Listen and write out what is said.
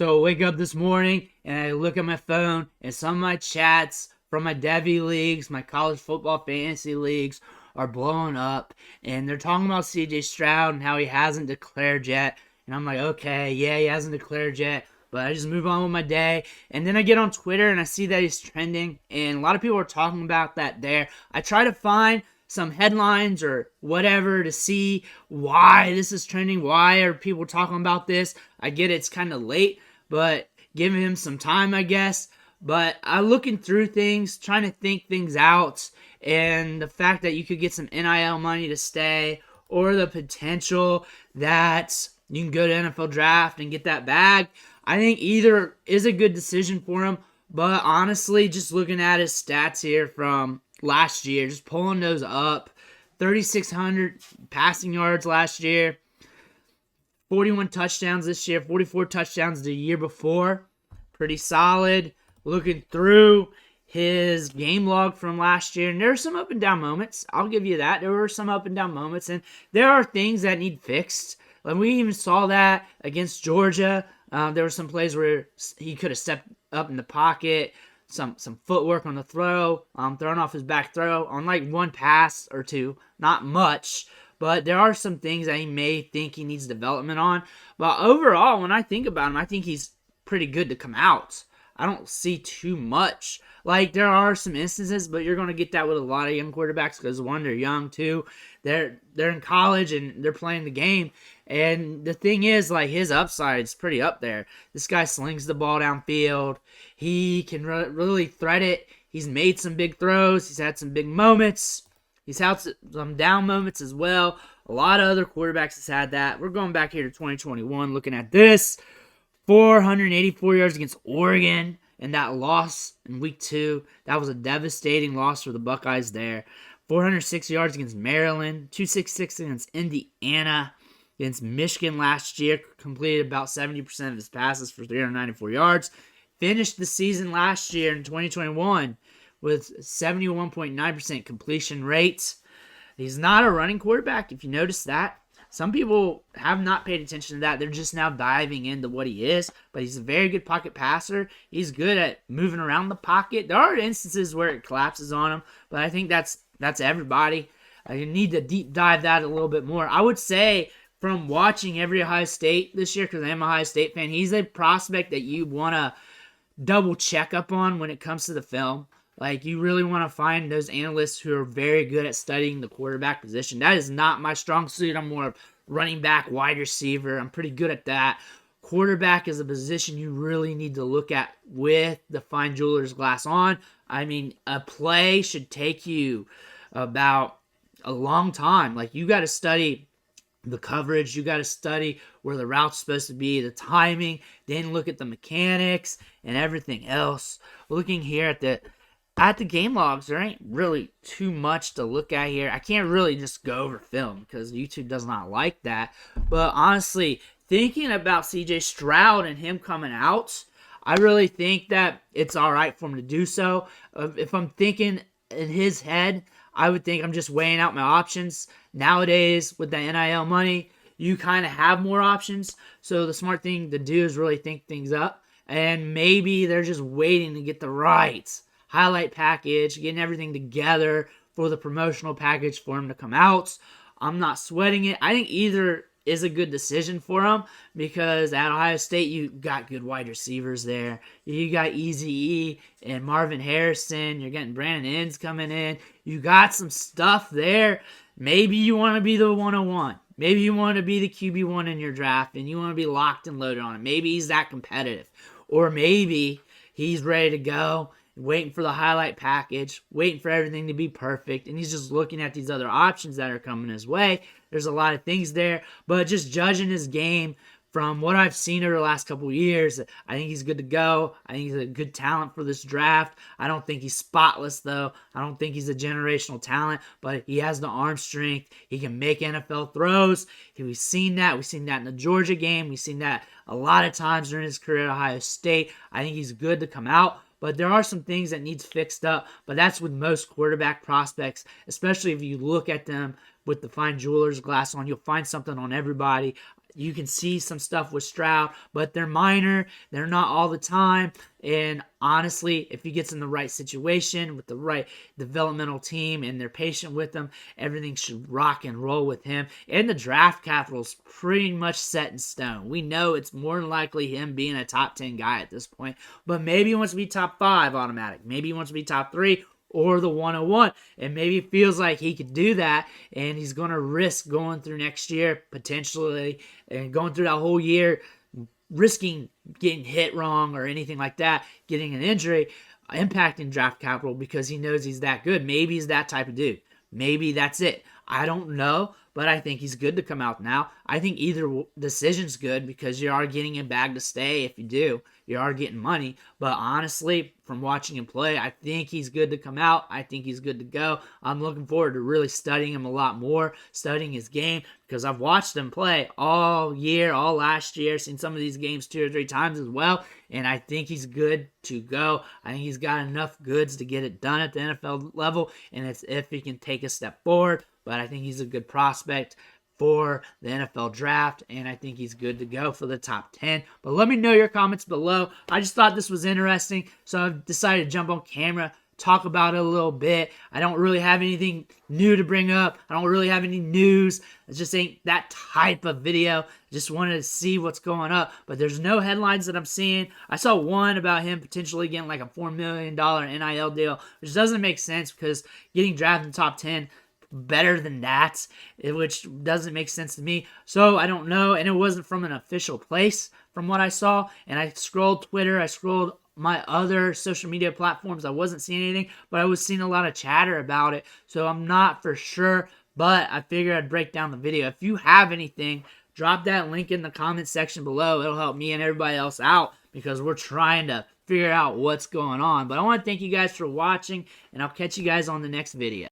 So I wake up this morning and I look at my phone and some of my chats from my Devy leagues, my college football fantasy leagues are blowing up and they're talking about CJ Stroud and how he hasn't declared yet. And I'm like, okay, yeah, he hasn't declared yet. But I just move on with my day. And then I get on Twitter and I see that he's trending. And a lot of people are talking about that there. I try to find some headlines or whatever to see why this is trending. Why are people talking about this? I get it's kind of late, but giving him some time, I guess. But I'm looking through things, trying to think things out, and the fact that you could get some NIL money to stay, or the potential that you can go to NFL draft and get that bag. I think either is a good decision for him. But honestly, just looking at his stats here from last year, just pulling those up, 3,600 passing yards last year, 41 touchdowns this year, 44 touchdowns the year before. Pretty solid. Looking through his game log from last year, and there are some up and down moments. I'll give you that. There were some up and down moments, and there are things that need fixed. Like we even saw that against Georgia. There were some plays where he could have stepped up in the pocket, some footwork on the throw, throwing off his back throw on like one pass or two. Not much. But there are some things that he may think he needs development on. But overall, when I think about him, I think he's pretty good to come out. I don't see too much. Like, there are some instances, but you're going to get that with a lot of young quarterbacks because, one, they're young, two, they're in college and they're playing the game. And the thing is, like, his upside is pretty up there. This guy slings the ball downfield. He can really thread it. He's made some big throws. He's had some big moments. He's had some down moments as well. A lot of other quarterbacks has had that. We're going back here to 2021 looking at this. 484 yards against Oregon and that loss in week 2. That was a devastating loss for the Buckeyes there. 406 yards against Maryland. 266 against Indiana. Against Michigan last year. Completed about 70% of his passes for 394 yards. Finished the season last year in 2021 with 71.9% completion rate. He's not a running quarterback, if you notice that. Some people have not paid attention to that. They're just now diving into what he is. But he's a very good pocket passer. He's good at moving around the pocket. There are instances where it collapses on him, but I think that's everybody. You need to deep dive that a little bit more. I would say from watching every Ohio State this year, because I am a Ohio State fan, he's a prospect that you want to double check up on when it comes to the film. Like, you really want to find those analysts who are very good at studying the quarterback position. That is not my strong suit. I'm more of running back, wide receiver. I'm pretty good at that. Quarterback is a position you really need to look at with the fine jeweler's glass on. I mean, a play should take you about a long time. Like, you got to study the coverage, you got to study where the route's supposed to be, the timing, then look at the mechanics and everything else. Looking here at the game logs, there ain't really too much to look at here. I can't really just go over film because YouTube does not like that. But honestly, thinking about CJ Stroud and him coming out, I really think that it's all right for him to do so. If I'm thinking in his head, I would think I'm just weighing out my options. Nowadays, with the NIL money, you kind of have more options. So the smart thing to do is really think things up. And maybe they're just waiting to get the right highlight package, getting everything together for the promotional package for him to come out. I'm not sweating it. I think either is a good decision for him because at Ohio State, you got good wide receivers there. You got Eazy-E and Marvin Harrison. You're getting Brandon Inns coming in. You got some stuff there. Maybe you want to be the 101. Maybe you want to be the QB1 in your draft and you want to be locked and loaded on it. Maybe he's that competitive. Or maybe he's ready to go, waiting for the highlight package, waiting for everything to be perfect, and he's just looking at these other options that are coming his way. There's a lot of things there, but just judging his game from what I've seen over the last couple of years, I think he's good to go. I think he's a good talent for this draft. I don't think he's spotless, though. I don't think he's a generational talent, but he has the arm strength. He can make NFL throws. We've seen that. We've seen that in the Georgia game. We've seen that a lot of times during his career at Ohio State. I think he's good to come out. But there are some things that needs fixed up. But that's with most quarterback prospects, especially if you look at them with the fine jeweler's glass on. You'll find something on everybody. You can see some stuff with Stroud, but they're minor. They're not all the time. And honestly, if he gets in the right situation with the right developmental team and they're patient with him, everything should rock and roll with him. And the draft capital is pretty much set in stone. We know it's more than likely him being a top 10 guy at this point, but maybe he wants to be top 5 automatic. Maybe he wants to be top 3 or the 101, and maybe it feels like he could do that, and he's going to risk going through next year potentially and going through that whole year risking getting hit wrong or anything like that, getting an injury, impacting draft capital because he knows he's that good. Maybe he's that type of dude. Maybe that's it. I don't know, but I think he's good to come out now. I think either decision's good because you are getting a bag to stay if you do. You are getting money. But honestly, from watching him play, I think he's good to come out. I think he's good to go. I'm looking forward to really studying him a lot more, studying his game, because I've watched him play all year, all last year, seen some of these games 2 or 3 times as well, and I think he's good to go. I think he's got enough goods to get it done at the NFL level, and it's if he can take a step forward. But I think he's a good prospect for the NFL draft, and I think he's good to go for the top 10. But let me know your comments below. I just thought this was interesting, so I've decided to jump on camera, talk about it a little bit. I don't really have anything new to bring up. I don't really have any news. It just ain't that type of video. Just wanted to see what's going up, but there's no headlines that I'm seeing. I saw one about him potentially getting like a $4 million NIL deal, which doesn't make sense because getting drafted in the top 10 better than that, which doesn't make sense to me. So I don't know, and it wasn't from an official place from what I saw. And I scrolled Twitter, I scrolled my other social media platforms. I wasn't seeing anything, but I was seeing a lot of chatter about it. So I'm not for sure, but I figured I'd break down the video. If you have anything, drop that link in the comment section below. It'll help me and everybody else out because we're trying to figure out what's going on. But I want to thank you guys for watching, and I'll catch you guys on the next video.